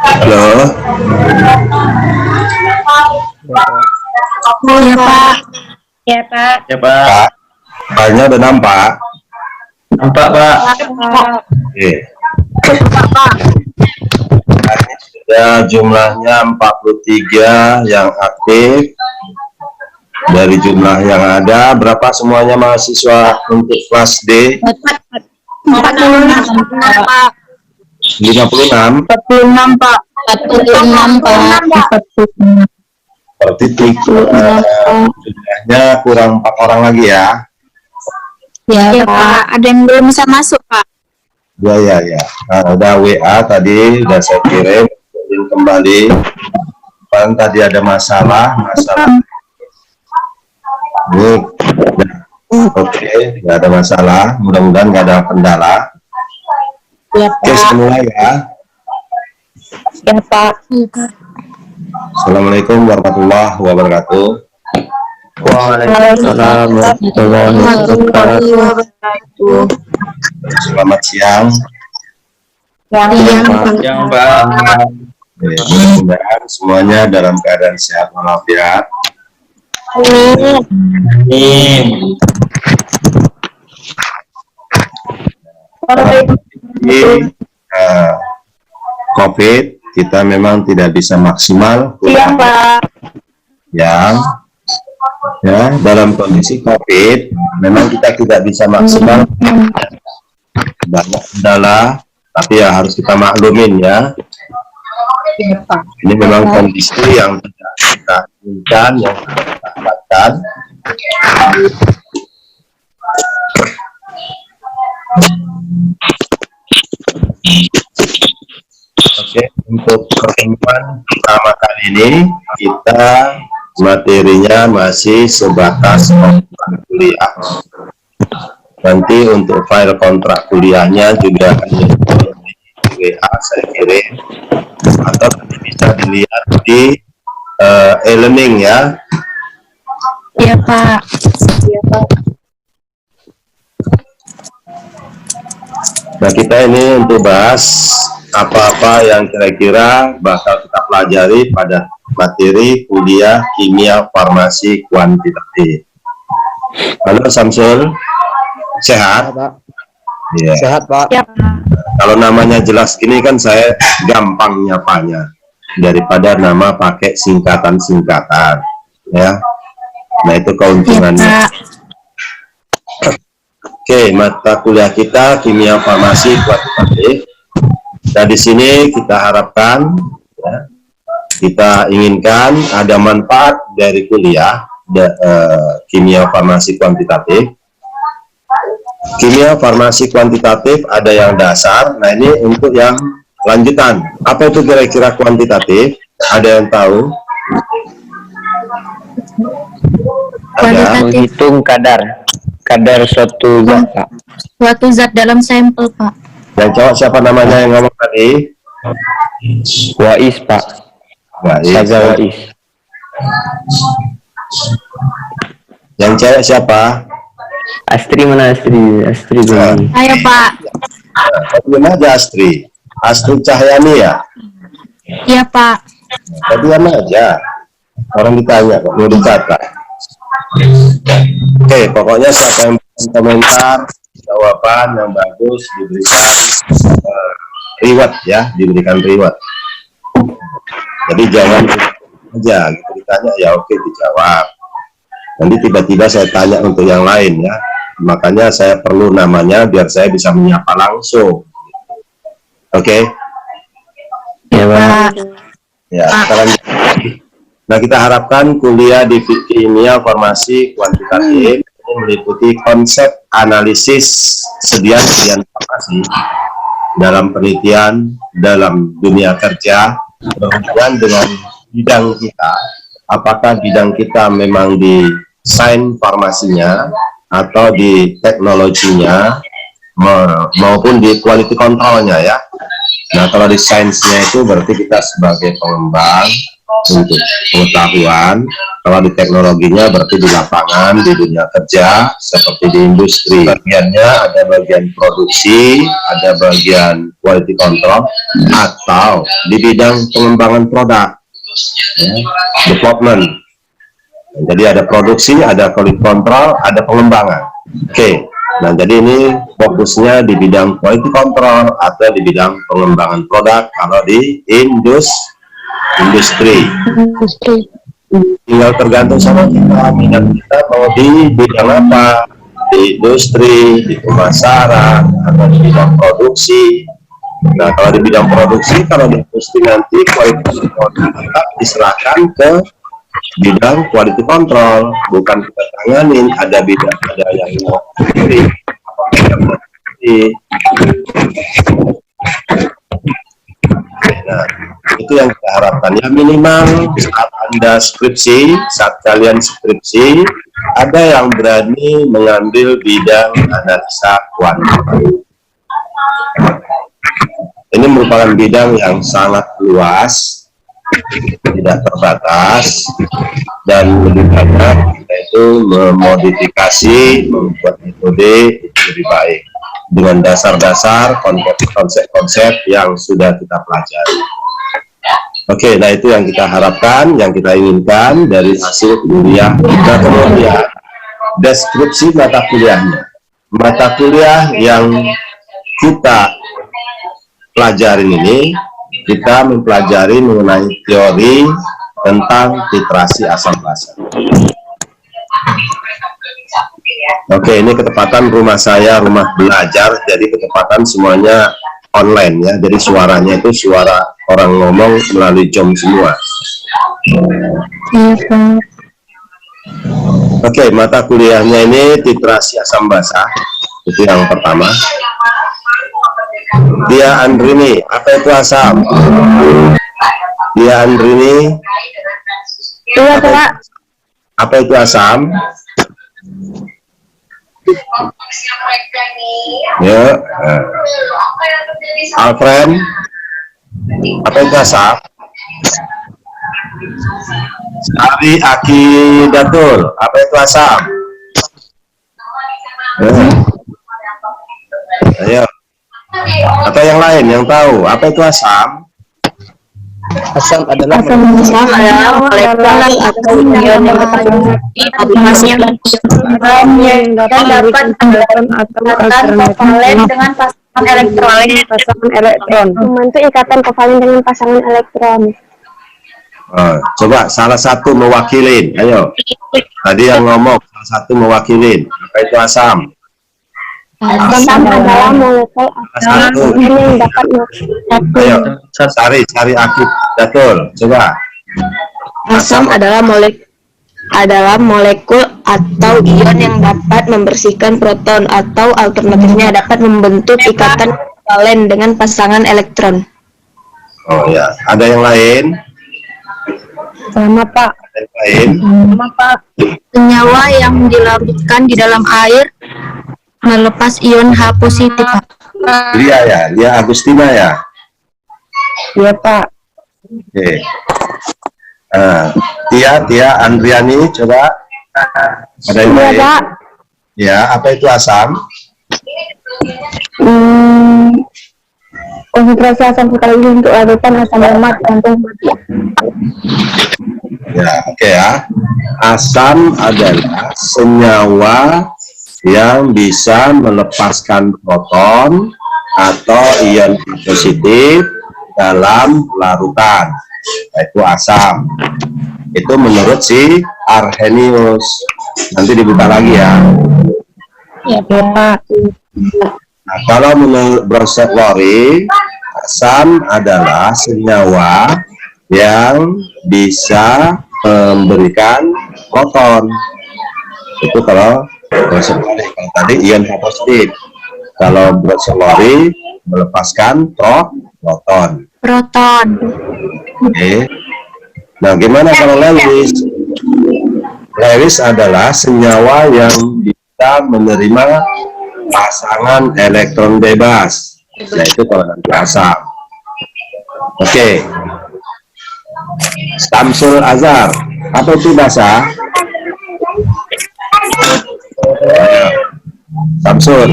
Halo, Ya Pak. Ya Pak. Ya Pak. Pak. Paknya udah nampak? Nampak Pak. Oke. Ini sudah jumlahnya 43 yang aktif. Dari jumlah yang ada, berapa semuanya mahasiswa untuk kelas D? 46 Pak. 56. 46 Pak. 46 Pak. Berarti jumlahnya kurang 4 orang lagi ya? Ya Pak. Ada yang belum bisa masuk Pak. Ya. Nah, udah WA tadi, udah saya kirim kembali. Kan tadi ada masalah. Ini, oke, nggak ada masalah. Mudah-mudahan nggak ada kendala. Ya Oke, semua ya. Ya Pak. Assalamualaikum warahmatullahi wabarakatuh. Waalaikumsalam warahmatullahi wabarakatuh. Selamat siang. Yang Pak. Mudah-mudahan semuanya dalam keadaan sehat walafiat. Amin. Di COVID kita memang tidak bisa maksimal. Iya Pak. Yang ya dalam kondisi COVID memang kita tidak bisa maksimal, banyak kendala, tapi ya harus kita maklumin ya. Ini memang kondisi yang tidak kita inginkan, yang kita dapatkan. Oke, untuk pertemuan pertama kali ini kita materinya masih sebatas kontrak kuliah. Nanti untuk file kontrak kuliahnya juga hanya di WA saya kirim, atau bisa dilihat di e-learning ya. Iya Pak. Nah, kita ini untuk bahas apa-apa yang kira-kira bakal kita pelajari pada materi kuliah kimia farmasi kuantitatif. Halo Samsul, sehat? Ya. Sehat Pak. Ya Pak. Kalau namanya jelas gini kan saya gampang nyapanya daripada nama pakai singkatan-singkatan, ya. Nah itu keuntungannya. Oke, mata kuliah kita kimia farmasi kuantitatif. Nah di sini kita harapkan, ya, kita inginkan ada manfaat dari kuliah kimia farmasi kuantitatif. Kimia farmasi kuantitatif ada yang dasar. Nah ini untuk yang lanjutan. Apa itu kira-kira kuantitatif? Ada yang tahu? Ada. Menghitung kadar suatu zat Pak. Suatu zat dalam sampel Pak. Yang cowok siapa namanya yang ngomong tadi? Wais Pak. Saza Wais. Yang cewek siapa? Astri mana Astri? Astri Gani. Ayo Pak. Diam aja Astri. Astri Cahyani ya? Iya Pak. Diam aja. Orang ditanya kok mau dicatat. Oke, pokoknya siapa yang komentar jawaban yang bagus diberikan reward ya, diberikan reward. Jadi jangan aja gitu ditanya ya oke dijawab. Nanti tiba-tiba saya tanya untuk yang lain ya. Makanya saya perlu namanya biar saya bisa menyapa langsung. Oke. Ya Pak. Ya, sekarang nah kita harapkan kuliah di kimia farmasi kuantitatif ini meliputi konsep analisis sediaan farmasi dalam penelitian, dalam dunia kerja, berhubungan dengan bidang kita. Apakah bidang kita memang di sains farmasinya atau di teknologinya maupun di quality controlnya ya. Nah kalau di sainsnya itu berarti kita sebagai pengembang untuk pengetahuan. Kalau di teknologinya berarti di lapangan, di dunia kerja, seperti di industri. Bagiannya ada bagian produksi, ada bagian quality control, atau di bidang pengembangan produk, ya, development. Jadi ada produksi, ada quality control, ada pengembangan. Oke. Nah, jadi ini fokusnya di bidang quality control atau di bidang pengembangan produk kalau di industri. Tinggal tergantung sama kita, minat kita mau di bidang apa, di industri, di pemasaran, atau di bidang produksi. Nah, kalau di bidang produksi, kalau di industri nanti quality control tetap diserahkan ke bidang quality control, bukan kita tanganin. Ada bidang, ada yang mau sendiri, nah, itu yang kita harapkan ya, minimal saat Anda skripsi, saat kalian skripsi, ada yang berani mengambil bidang analisa kuantum. Ini merupakan bidang yang sangat luas, tidak terbatas, dan lebih banyak kita itu memodifikasi, membuat metode itu lebih baik dengan dasar-dasar konsep-konsep yang sudah kita pelajari. Oke, nah itu yang kita harapkan, yang kita inginkan dari hasil kuliah. Nah, kemudian deskripsi mata kuliahnya. Mata kuliah yang kita pelajarin ini, kita mempelajari mengenai teori tentang titrasi asam basa. Oke, ini ketepatan rumah saya, rumah belajar, jadi ketepatan semuanya online ya, jadi suaranya itu suara orang ngomong melalui Zoom semua. Oke, mata kuliahnya ini titrasi asam basa, itu yang pertama. Dia Andrini, apa itu asam? Dia Andrini, apa itu asam? Ya, Alfred, apa itu asam? Sari Akidatul, apa itu asam? Ayo, atau yang lain yang tahu apa itu asam? Asam adalah molekul atau ion yang dapat menghasilkan yang dapat memberikan ikatan kovalen dengan pasangan elektron. Membentuk ikatan kovalen dengan pasangan elektron. Coba salah satu mewakilin, ayo. Tadi yang ngomong salah satu mewakilin. Apa itu asam? Asam adalah molekul atau ion yang dapat ayo, cari akib betul. Coba. Asam adalah molekul atau ion yang dapat membersihkan proton atau alternatifnya dapat membentuk ikatan kovalen dengan pasangan elektron. Oh ya, ada yang lain? Sama Pak. Ada yang lain? Sama Pak. Senyawa yang dilarutkan di dalam air melepas ion H positif, Pak. Lia Agustina ya? Iya, Pak. Oke. Tia Andriani, coba. Ada yang lain? Pak. Ya, apa itu asam? Konsentrasi asam sekali untuk larutan asam lemak gantung. Ya, oke ya. Asam adalah senyawa yang bisa melepaskan proton atau ion positif dalam larutan, yaitu asam. Itu menurut si Arrhenius. Nanti dibuka lagi ya. Ya, Pak. Nah, kalau menurut Bronsted-Lowry, asam adalah senyawa yang bisa memberikan proton. Itu kalau Bronsted-Lowry. Kalau tadi ion positif. Kalau Bronsted-Lowry melepaskan proton. Oke. Nah, gimana kalau Lewis? Lewis adalah senyawa yang bisa menerima pasangan elektron bebas, yaitu kalau nanti asam. Oke. Samsul Azhar. Apa itu basa? Samsul.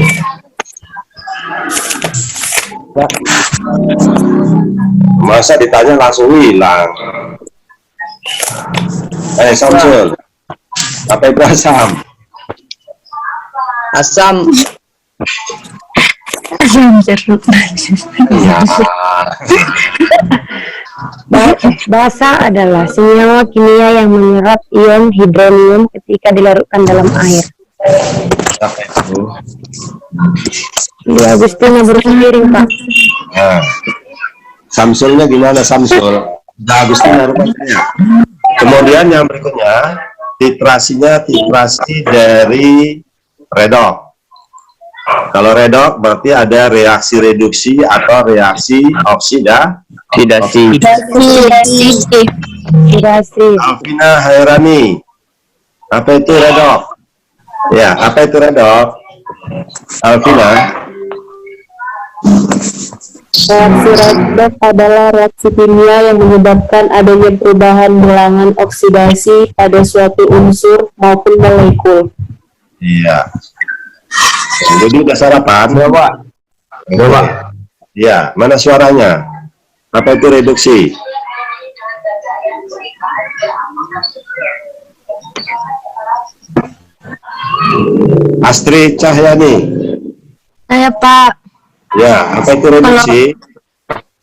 Masa ditanya langsung hilang. Samsul. Apa itu asam? Asam. Jeruk. Ya. Basa adalah senyawa kimia yang menyerap ion hidronium ketika dilarutkan dalam air. Apa itu? Di Agustina berpiring, Pak. Nah, Samsulnya gimana Samsul? Agustina rupanya. Kemudian yang berikutnya, titrasinya titrasi dari redok. Kalau redok berarti ada reaksi reduksi atau reaksi oksidasi. Alvina Hairani, apa itu redok? Ya, apa itu redok? Alvina. Reaksi redok adalah reaksi kimia yang menyebabkan adanya perubahan bilangan oksidasi pada suatu unsur maupun molekul. Iya. Jadi udah sarapan? Bapak. Iya, mana suaranya? Apa itu reduksi? Astri Cahyani. Saya Pak, Ya, apa itu reduksi?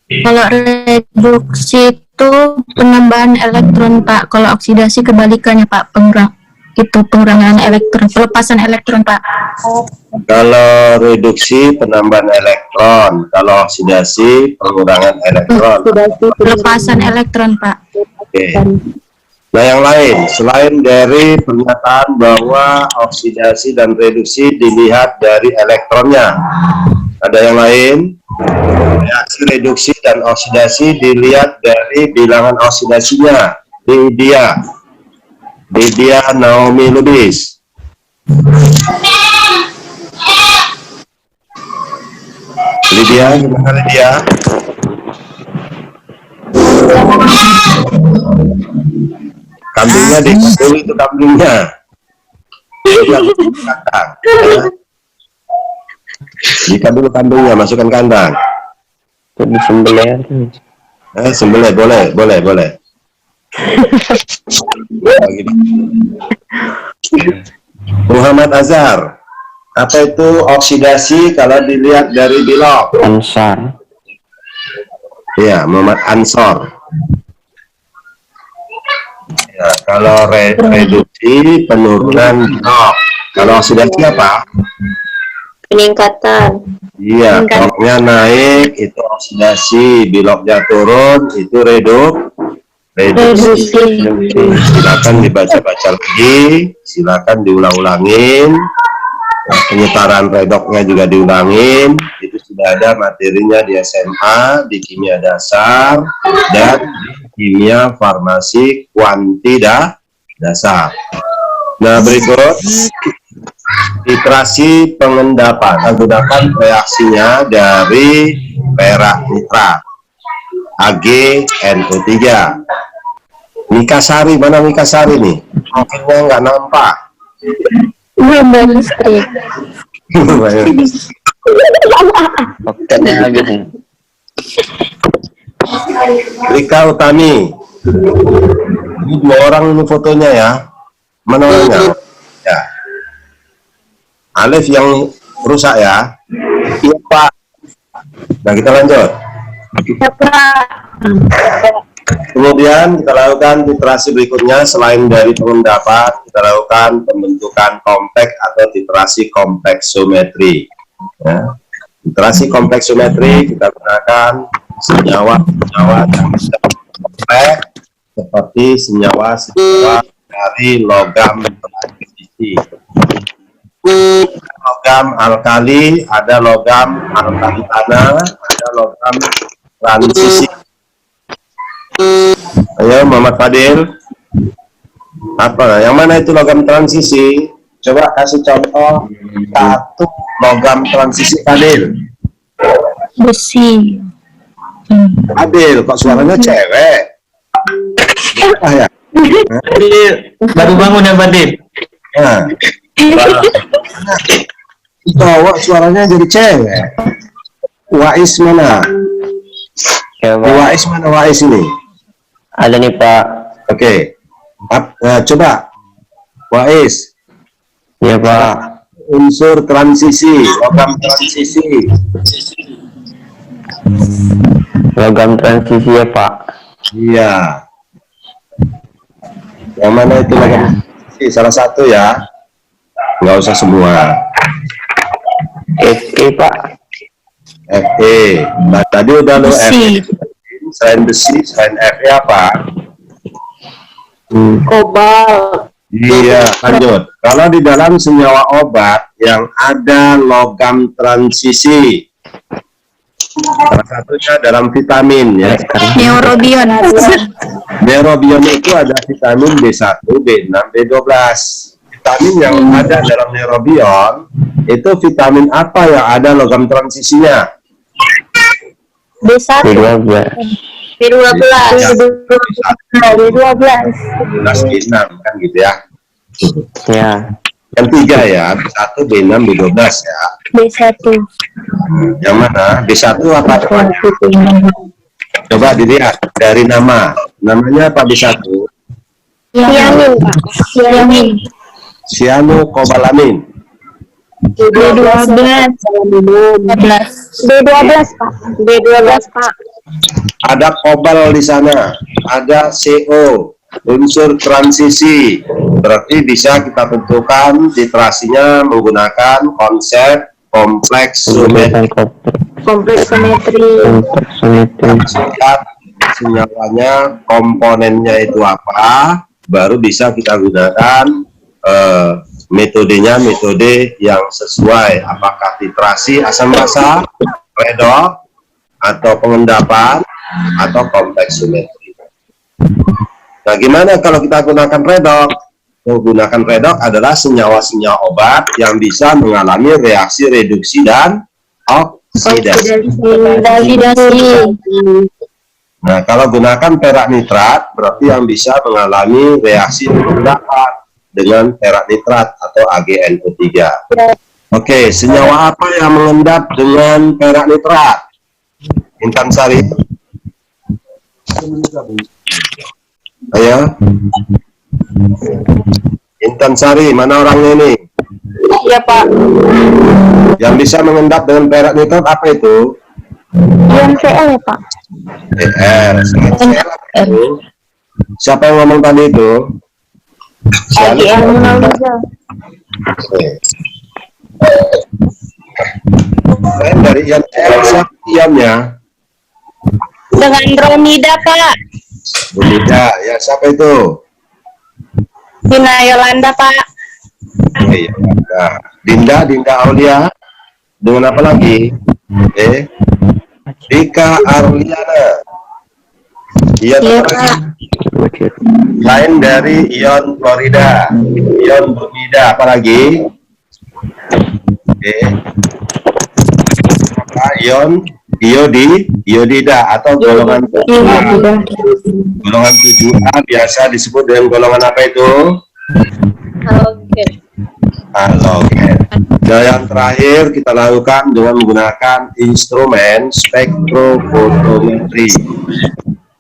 kalau reduksi itu penambahan elektron Pak. Kalau oksidasi kebalikannya Pak, pengurangan elektron, pelepasan elektron Pak. Kalau reduksi penambahan elektron, kalau oksidasi pengurangan elektron. Pelepasan elektron Pak. Oke. Nah, yang lain selain dari pernyataan bahwa oksidasi dan reduksi dilihat dari elektronnya, ada yang lain? Reaksi reduksi dan oksidasi dilihat dari bilangan oksidasinya. Lydia Naomi Lubis. Lydia, gimana Lydia? Kambingnya diikat dulu itu kambingnya. Kandang. Ikat dulu kambingnya, masukkan kandang. Jadi sembelih. Sembelih, boleh. Muhammad Azhar, apa itu oksidasi kalau dilihat dari bilog? Ansar. Ya, Muhammad Ansor. Ya, kalau reduksi penurunan bilog. Kalau oksidasi apa? Peningkatan. Iya, bilognya naik itu oksidasi, bilognya turun itu reduksi. Silakan dibaca-baca lagi, silakan diulang-ulangin. Penyetaraan redoknya juga diulangin. Itu sudah ada materinya di SMA, di kimia dasar, dan di kimia farmasi kuantita dasar. Nah, berikut titrasi pengendapan. Menggunakan reaksinya dari perak nitrat AgNO3. Nikasari, mana Nikasari nih? Mungkinnya nggak nampak. Oktannya habis. Rika Utami. Ini 2 orang ini fotonya ya. Mana orangnya? Ya. Alif yang rusak ya. Iya Pak. Nah, kita lanjut. Kemudian kita lakukan titrasi berikutnya. Selain dari pengendapan, kita lakukan pembentukan kompleks atau titrasi kompleksometri. Ya. Titrasi kompleksometri kita gunakan senyawa-senyawa yang bisa kompleks seperti senyawa dari logam transisi. Logam alkali, ada logam alkali tanah, ada logam transisi. Ayo Muhammad Fadil, apa yang mana itu logam transisi? Coba kasih contoh satu logam transisi Fadil. Besi. Fadil, kok suaranya cewek? Ah, ya. Ini baru bangun ya, Badin? Nah, cowok suaranya jadi cewek. Wais mana? Ya, Pak. Wais mana Wais ini? Ada nih, Pak. Oke. Coba Wais. Ya, Pak. Unsur transisi, logam transisi. Logam transisi ya, Pak. Iya. Yang mana itu logam transisi? Salah satu ya. Nggak usah semua. Fe, Pak. Fe. Nah, tadi udah lo Besi. Fe. Selain besi, selain Fe apa? Kobalt. Iya, lanjut. Kalau di dalam senyawa obat yang ada logam transisi, salah satunya dalam vitamin ya. Neurobion. Neurobion itu ada vitamin B1, B6, B12. Vitamin yang ada dalam neurobion itu vitamin apa yang ada logam transisinya? B1. B12. B12. Ya, B12. B6 kan gitu ya. Ya. Yang tiga ya, B1, B6, B12 ya. B1. Yang mana? B1 apa? Coba dilihat dari nama. Namanya apa B1? Sianin, Pak. Sianin. Cyanocobalamin. B12. B12, Pak. B12, Pak. Ada kobal di sana, ada CO, unsur transisi. Berarti bisa kita tentukan titrasinya menggunakan konsep kompleks simetri. Kompleks simetri. Lihat senyawanya, komponennya itu apa, baru bisa kita gunakan metodenya, metode yang sesuai. Apakah titrasi asam basa, redox, atau pengendapan, atau kompleks simetri. Nah, gimana kalau kita gunakan redox? Menggunakan redox adalah senyawa-senyawa obat yang bisa mengalami reaksi reduksi dan oksidasi. Nah, kalau gunakan perak nitrat, berarti yang bisa mengalami reaksi pengendapan dengan perak nitrat atau AgNO3. Oke, senyawa apa yang mengendap dengan perak nitrat? Intan Sari. Ayo. Intan Sari, mana orangnya ini? Iya, Pak. Yang bisa mengendap dengan perak nitrat apa itu? Ion Cl ya, Pak. Cl. Siapa yang ngomong tadi itu? Selain dari ion Cl, siapa ionnya? Dengan bromida, Pak. Bromida, ya siapa itu? Dina Yolanda, Pak. Oke, Yolanda. Dinda Aulia. Dengan apa lagi? Dika Arliana. Ion lain dari ion klorida, ion bromida, apa lagi? Ion iodida atau golongan 7A. Golongan 7A biasa disebut dengan golongan apa itu? Halogen. Dan yang terakhir kita lakukan dengan menggunakan instrumen spektrofotometri.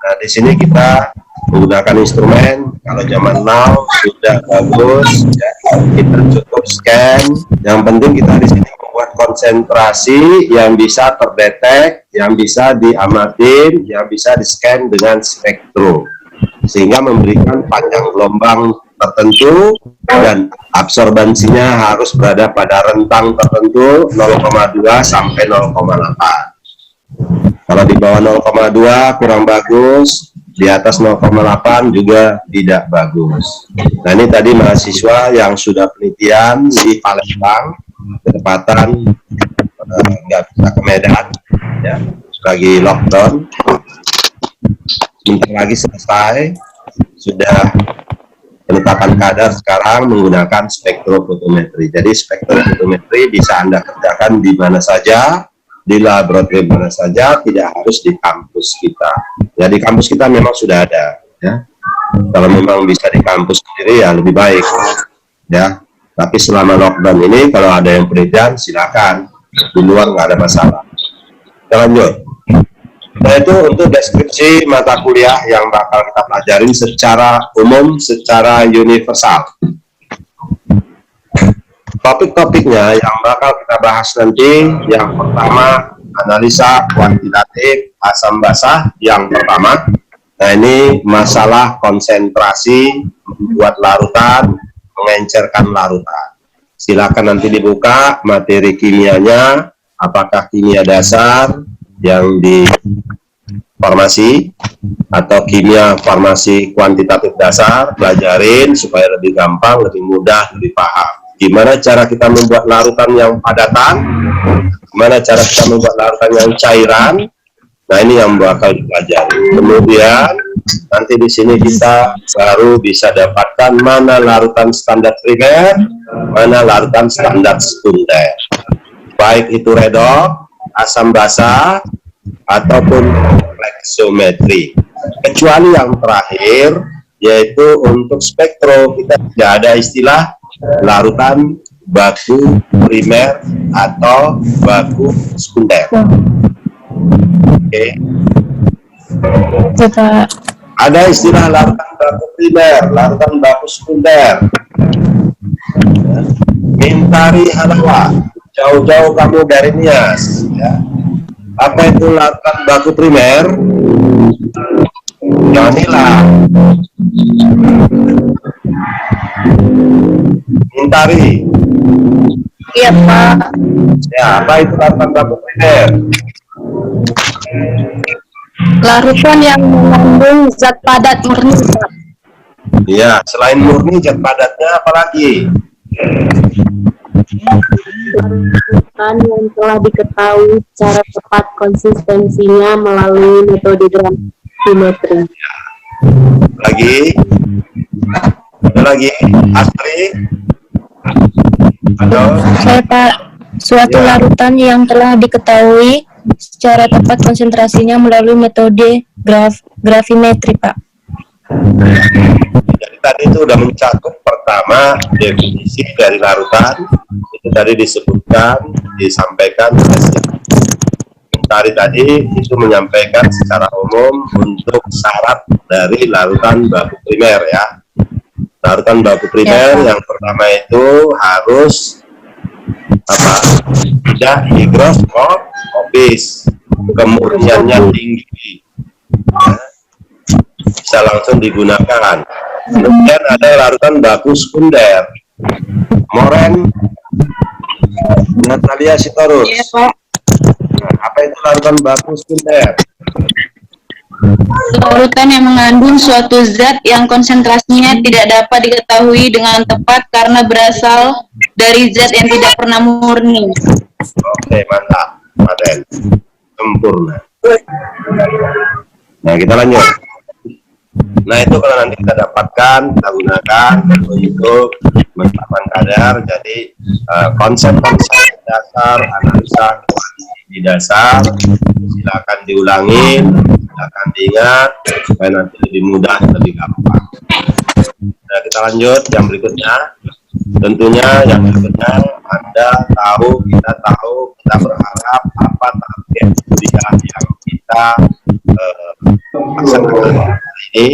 Nah, di sini kita menggunakan instrumen. Kalau zaman now sudah bagus, ya, kita cukup scan. Yang penting kita di sini membuat konsentrasi yang bisa terdetek, yang bisa diamatin, yang bisa di scan dengan spektrum, sehingga memberikan panjang gelombang tertentu dan absorbansinya harus berada pada rentang tertentu 0,2 sampai 0,8. Kalau di bawah 0,2 kurang bagus, di atas 0,8 juga tidak bagus. Nah, ini tadi mahasiswa yang sudah penelitian di Palembang, ketepatan nggak bisa ke Medan, ya, lagi lockdown. Sebentar lagi selesai, sudah penetapan kadar sekarang menggunakan spektrofotometri. Jadi spektrofotometri bisa Anda kerjakan di mana saja, di laboratorium mana saja, tidak harus di kampus kita. Ya, di kampus kita memang sudah ada. ya. Kalau memang bisa di kampus sendiri ya lebih baik, ya. Tapi selama lockdown ini kalau ada yang penelitian silakan, di luar nggak ada masalah. Kita lanjut. Nah itu untuk deskripsi mata kuliah yang bakal kita pelajarin secara umum, secara universal. Topik-topiknya yang bakal kita bahas nanti, yang pertama analisa kuantitatif asam basah yang pertama. Nah ini masalah konsentrasi, membuat larutan, mengencerkan larutan. Silakan nanti dibuka materi kimianya, apakah kimia dasar yang di farmasi atau kimia farmasi kuantitatif dasar, pelajarin supaya lebih gampang, lebih mudah, lebih paham. Gimana cara kita membuat larutan yang padatan, gimana cara kita membuat larutan yang cairan. Nah ini yang bakal dipelajari. Kemudian nanti di sini kita baru bisa dapatkan mana larutan standar primer, mana larutan standar sekunder. Baik itu redox, asam basa, ataupun flexometri. Kecuali yang terakhir, yaitu untuk spektro, kita tidak ada istilah larutan baku primer atau baku sekunder. Oke. Ada istilah larutan baku primer, larutan baku sekunder. Mintari halawa, jauh-jauh kamu dari Nias. Ya. Apa itu larutan baku primer? Janilah. Mintari. Iya, Pak. Ya, apa itu larutan baku primer? Larutan yang mengandung zat padat murni, Pak. Iya, selain murni zat padatnya apa lagi? Larutan yang telah diketahui secara tepat konsistensinya melalui metode gravimetri. Lagi? Ada lagi? Astri? Halo? Saya Pak, suatu Ya. larutan yang telah diketahui secara tepat konsentrasinya melalui metode gravimetri, Pak. Jadi tadi itu udah mencakup pertama definisi dari larutan, itu tadi disebutkan, disampaikan. Tadi itu menyampaikan secara umum untuk syarat dari larutan baku primer ya. Larutan baku primer yang pertama itu harus apa? Tidak higroskopis, kemurniannya tinggi, ya. Bisa langsung digunakan. Kemudian ada larutan baku sekunder. Moren, Natalia Sitorus. Iya, Pak. Nah, apa itu larutan baku sekunder? Larutan yang mengandung suatu zat yang konsentrasinya tidak dapat diketahui dengan tepat karena berasal dari zat yang tidak pernah murni. Oke, mantap, Maden. Sempurna. Nah, kita lanjut. Nah, itu kalau nanti kita dapatkan, kita gunakan untuk menetapkan kadar. Jadi, konsep-konsep dasar, analisa kuantitatif dasar, silakan diulangin, silakan diingat, supaya nanti lebih mudah, lebih gampang. Nah, kita lanjut yang berikutnya. Tentunya yang berikutnya Anda tahu, kita berharap apa target kuliah yang kita laksanakan hari ini,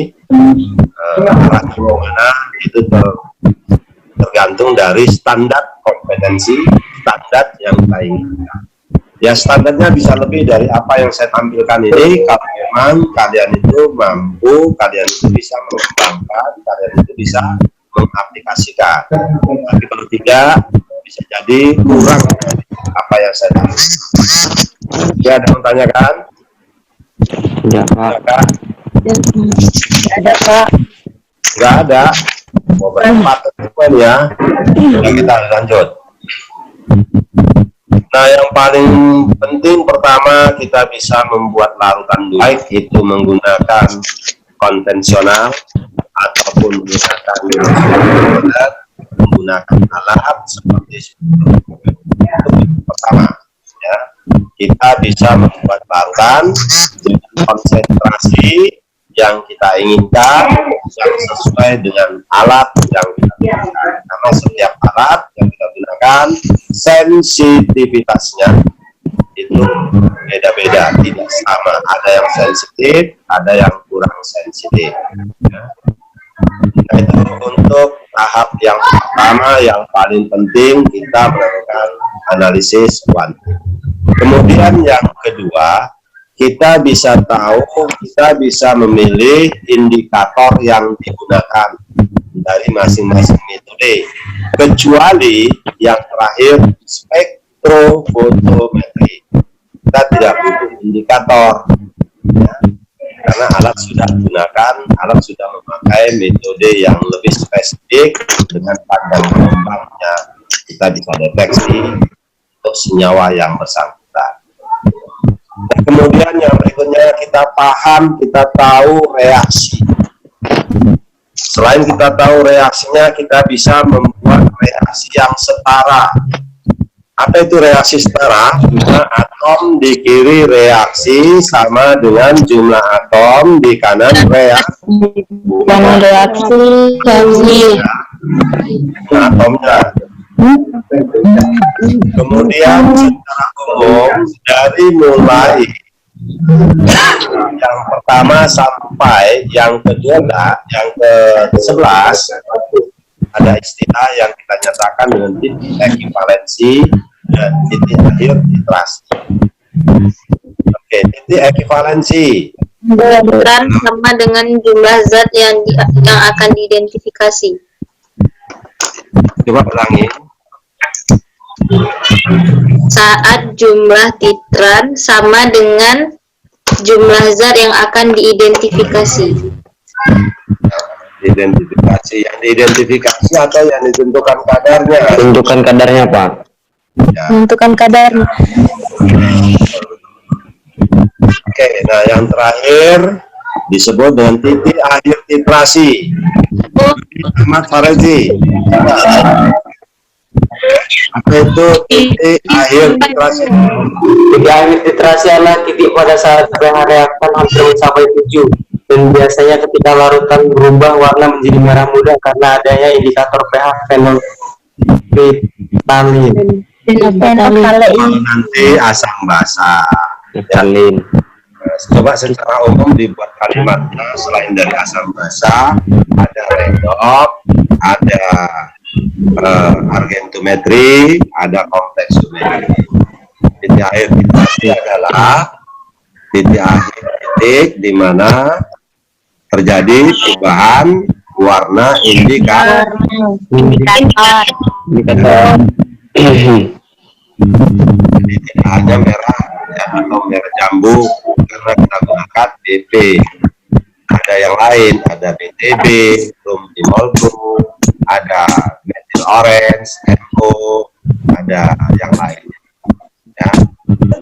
arahnya kemana itu tergantung dari standar kompetensi, standar yang kita inginkan. Ya standarnya bisa lebih dari apa yang saya tampilkan ini kalau memang kalian itu mampu, kalian itu bisa mengembangkan, kalian itu bisa mengaplikasikan. Tapi kalau tidak, bisa jadi kurang dari apa yang saya tampilkan. Ya, ada yang menanyakan? Ya, Pak. Kak? Ada, Pak. Nggak ada. Mau berempat ya. Nah, kita lanjut. Nah, yang paling penting pertama kita bisa membuat larutan baik itu menggunakan konvensional ataupun menggunakan alat seperti itu pertama ya. Kita bisa membuat larutan dengan konsentrasi yang kita inginkan, yang sesuai dengan alat yang kita gunakan. Karena setiap alat yang kita gunakan, sensitivitasnya itu beda-beda, tidak sama. Ada yang sensitif, ada yang kurang sensitif. Nah, itu untuk tahap yang pertama, yang paling penting kita melakukan analisis kuantum. Kemudian yang kedua, kita bisa tahu, kita bisa memilih indikator yang digunakan dari masing-masing metode. Kecuali yang terakhir, spektrofotometri. Kita tidak butuh indikator. Ya. Karena alat sudah digunakan, alat sudah memakai metode yang lebih spesifik dengan panjang gelombangnya kita bisa deteksi untuk senyawa yang bersangkutan. Dan kemudian yang berikutnya kita paham, kita tahu reaksi. Selain kita tahu reaksinya, kita bisa membuat reaksi yang setara. Apa itu reaksi setara? Jumlah atom di kiri reaksi sama dengan jumlah atom di kanan reaksi. Atomnya. Kemudian secara umum dari mulai yang pertama sampai yang kedua, yang ke-11 ada istilah yang kita nyatakan dengan titik ekivalensi dan titik akhir titrasi. Oke, titik ekivalensi Ukuran sama dengan jumlah zat yang akan diidentifikasi. Coba ulangi. Saat jumlah titran sama dengan jumlah zat yang akan diidentifikasi. Identifikasi, yang diidentifikasi atau yang ditentukan kadarnya? Tentukan kadarnya, Pak. Ya. Menentukan kadarnya. Oke, nah yang terakhir disebut dengan titik akhir titrasi. Ahmad Farezi. Apa itu titik akhir titrasi? Titik akhir titrasi adalah titik pada saat pH reaktan hampir mencapai 7 dan biasanya ketika larutan berubah warna menjadi merah muda karena adanya indikator pH fenolftalin. Nanti asam basa. Fenolftalin. Coba secara umum dibuat kalimatnya, selain dari asam basa, ada redox, ada argentometri, ada kompleksometri. Titik akhir titrasi adalah titik akhir titik di mana terjadi perubahan warna indikator. Jadi tidak hanya merah ya, atau merah jambu karena kita gunakan BP. Ada yang lain, ada BTB, dimol blue, ada metil orange, MO, ada yang lain. Ya.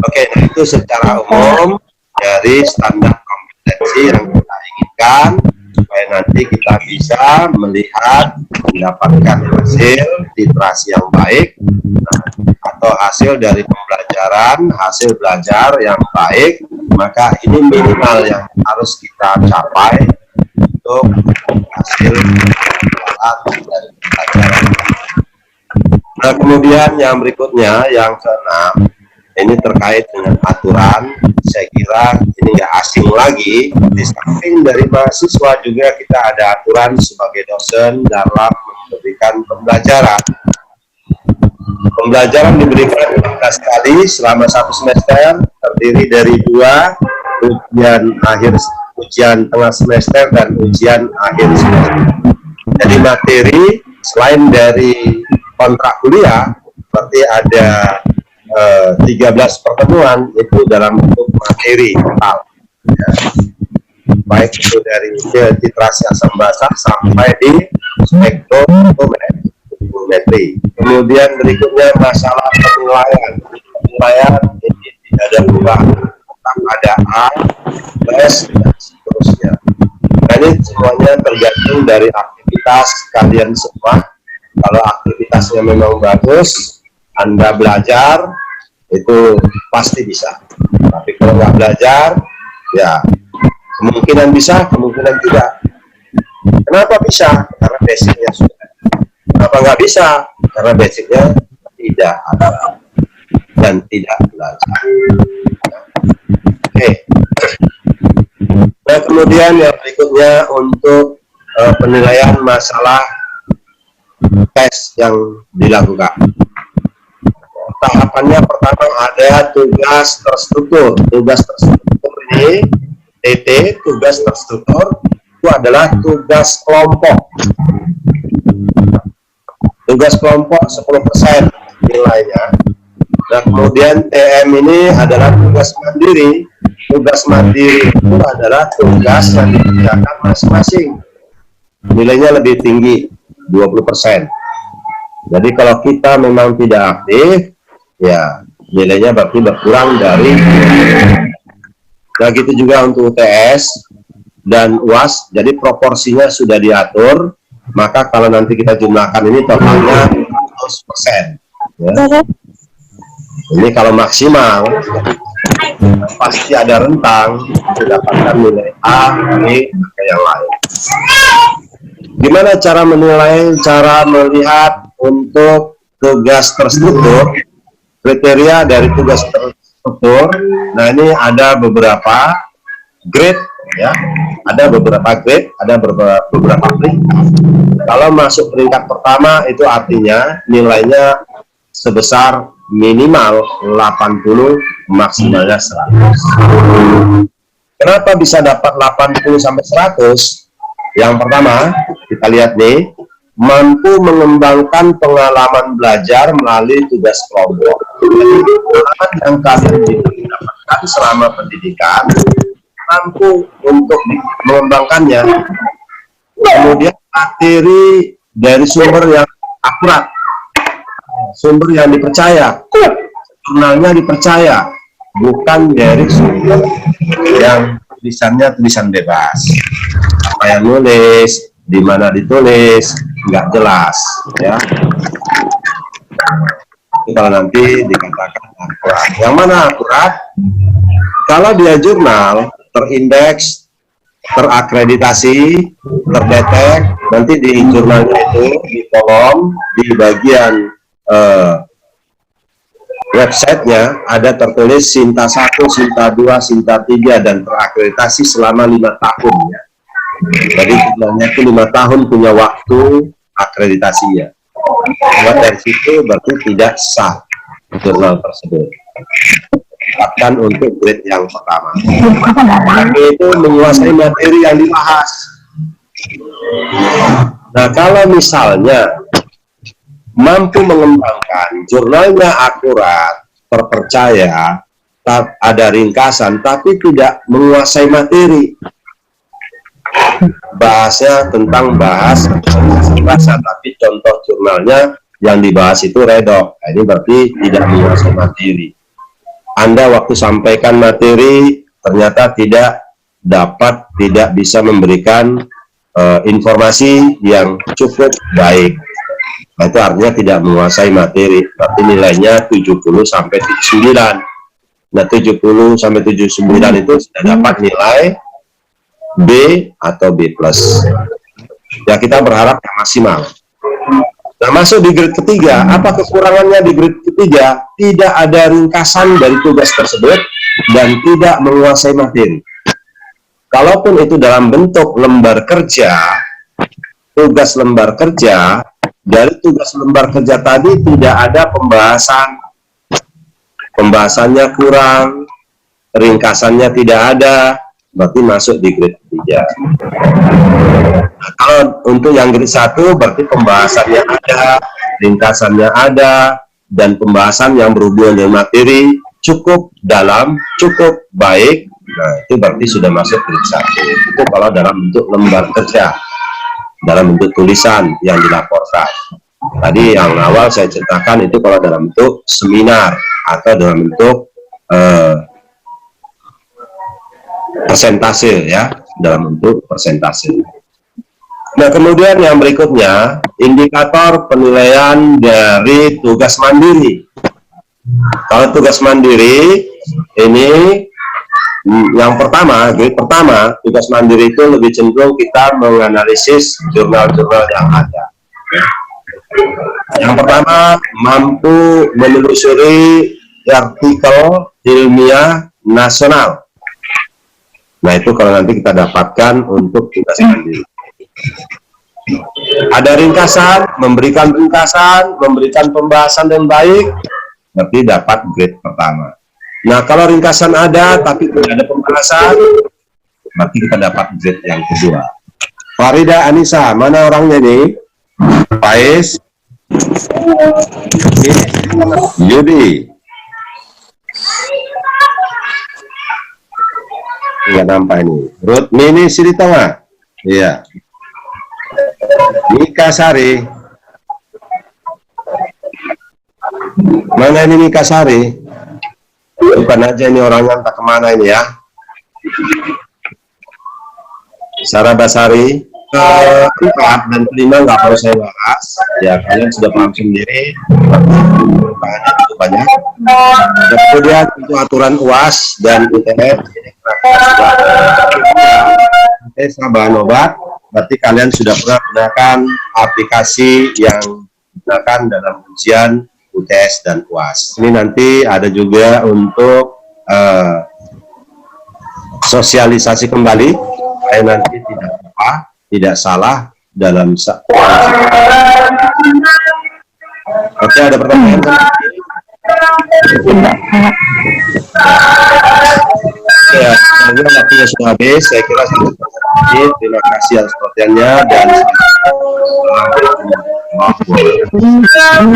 Oke, nah itu secara umum dari standar kompetensi yang kita inginkan supaya nanti kita bisa melihat mendapatkan hasil titrasi yang baik atau hasil dari pembelajaran, hasil belajar yang baik. Maka ini minimal yang harus kita capai untuk hasil dari pembelajaran. Nah, kemudian yang berikutnya, yang ke-6, ini terkait dengan aturan. Saya kira ini nggak asing lagi. Di samping dari mahasiswa juga kita ada aturan sebagai dosen dalam memberikan pembelajaran. Pembelajaran diberikan 15 kali selama 1 semester, terdiri dari 2 ujian tengah semester dan ujian akhir semester. Jadi materi selain dari kontrak kuliah, berarti ada 13 pertemuan itu dalam bentuk materi total. Ya. Baik itu dari titrasi asam basa sampai di spektrometri. Kemudian berikutnya masalah penilaian. Penilaian ini tidak ada perubahan. Ada A, plus, dan seterusnya. Nah, ini semuanya tergantung dari aktivitas kalian semua. Kalau aktivitasnya memang bagus, Anda belajar, itu pasti bisa. Tapi kalau nggak belajar, ya Kemungkinan bisa, kemungkinan tidak. Kenapa bisa? Karena basicnya sudah. Kenapa nggak bisa? Karena basicnya tidak ada dan tidak belajar. Oke. Nah, kemudian yang berikutnya untuk penilaian masalah tes yang dilakukan. Tahapannya pertama ada tugas terstruktur. Tugas terstruktur ini TT, tugas terstruktur itu adalah tugas kelompok. Tugas kelompok 10% nilainya. Nah, kemudian TM ini adalah tugas mandiri. Tugas mandiri itu adalah tugas yang dikerjakan masing-masing. Nilainya lebih tinggi, 20%. Jadi kalau kita memang tidak aktif, ya nilainya berarti berkurang dari. Nah, gitu juga untuk UTS dan UAS, jadi proporsinya sudah diatur, maka kalau nanti kita jumlahkan ini totalnya 100%. Ya. Ini kalau maksimal, pasti ada rentang, mendapatkan nilai A, B, ke yang lain. Gimana cara menilai, cara melihat untuk tugas terstruktur, kriteria dari tugas terstruktur? Nah, ini ada beberapa grade, ya, ada beberapa grade, ada beberapa peringkat. Kalau masuk peringkat pertama itu artinya nilainya sebesar minimal 80, maksimalnya 100. Kenapa bisa dapat 80 sampai 100? Yang pertama, kita lihat nih, mampu mengembangkan pengalaman belajar melalui tugas kelompok. Jadi, pengalaman yang kalian dapatkan selama pendidikan, mampu untuk mengembangkannya. Kemudian materi dari sumber yang akurat, sumber yang dipercaya, jurnalnya dipercaya, bukan dari sumber yang tulisannya tulisan bebas. Apa yang nulis, di mana ditulis, nggak jelas, ya. Itu kalau nanti dikatakan akurat. Yang mana akurat? Kalau dia jurnal terindeks, terakreditasi, terdetek, nanti di jurnalnya itu di kolom di bagian websitenya ada tertulis Sinta 1, Sinta 2, Sinta 3 dan terakreditasi selama 5 tahun, ya. Jadi jurnalnya itu 5 tahun punya waktu akreditasinya. Buat dari situ berarti tidak sah jurnal tersebut. Bahkan untuk grade yang pertama. Tapi itu menguasai materi yang dibahas. Nah, kalau misalnya mampu mengembangkan, jurnalnya akurat, terpercaya, ada ringkasan, tapi tidak menguasai materi. Bahasnya tentang bahasa, tapi contoh jurnalnya yang dibahas itu redok. Ini berarti tidak menguasai materi. Anda waktu sampaikan materi ternyata tidak bisa memberikan informasi yang cukup baik. Nah, itu artinya tidak menguasai materi. Berarti nilainya 70 sampai 79. Nah, 70 sampai 79 itu sudah dapat nilai B atau B+. Ya, kita berharap yang maksimal. Nah, masuk di grade ketiga, apa kekurangannya di grade ketiga? Tidak ada ringkasan dari tugas tersebut dan tidak menguasai materi. Kalaupun itu dalam bentuk lembar kerja, tugas lembar kerja, dari tugas lembar kerja tadi tidak ada pembahasan. Pembahasannya kurang, ringkasannya tidak ada, berarti masuk di grade 3. Nah, kalau untuk yang grade 1 berarti pembahasannya ada, ringkasannya ada, dan pembahasan yang berhubungan dengan materi cukup dalam, cukup baik. Nah, itu berarti sudah masuk grade 1. Itu kalau dalam bentuk lembar kerja, dalam bentuk tulisan yang dilaporkan. Tadi yang awal saya ceritakan itu kalau dalam bentuk seminar atau dalam bentuk persentase, ya, dalam bentuk persentase. Nah, kemudian yang berikutnya, indikator penilaian dari tugas mandiri. Kalau tugas mandiri ini Yang pertama, grade pertama, tugas mandiri itu lebih cenderung kita menganalisis jurnal-jurnal yang ada. Yang pertama, mampu menelusuri artikel ilmiah nasional. Nah, itu kalau nanti kita dapatkan untuk tugas mandiri. Ada ringkasan, memberikan pembahasan yang baik, berarti dapat grade pertama. Nah, kalau ringkasan ada tapi tidak ada pembahasan, berarti kita dapat grade yang kedua. Farida Anissa, mana orangnya nih? Faiz, Yudi. Nggak nampak ini. Ruth Mini Siritonga. Iya. Nika Sari. Mana ini Nika Sari? Bukan aja ini orangnya entah kemana ini ya. Sarah Basari. 4 dan 5 nggak perlu saya bahas. Ya, kalian sudah paham sendiri. Tangannya cukup banyak. Dan kemudian untuk aturan UAS dan UTS. Tes bahan obat. Berarti kalian sudah pernah gunakan aplikasi yang digunakan dalam ujian UTS dan UAS. Ini nanti ada juga untuk sosialisasi kembali, supaya nanti tidak lupa, tidak salah dalam. Oke, ada pertanyaan? Ya, sebenarnya waktunya sudah habis. Saya kira sudah selesai. Terima kasih atas perhatiannya dan Waalaikumsalam.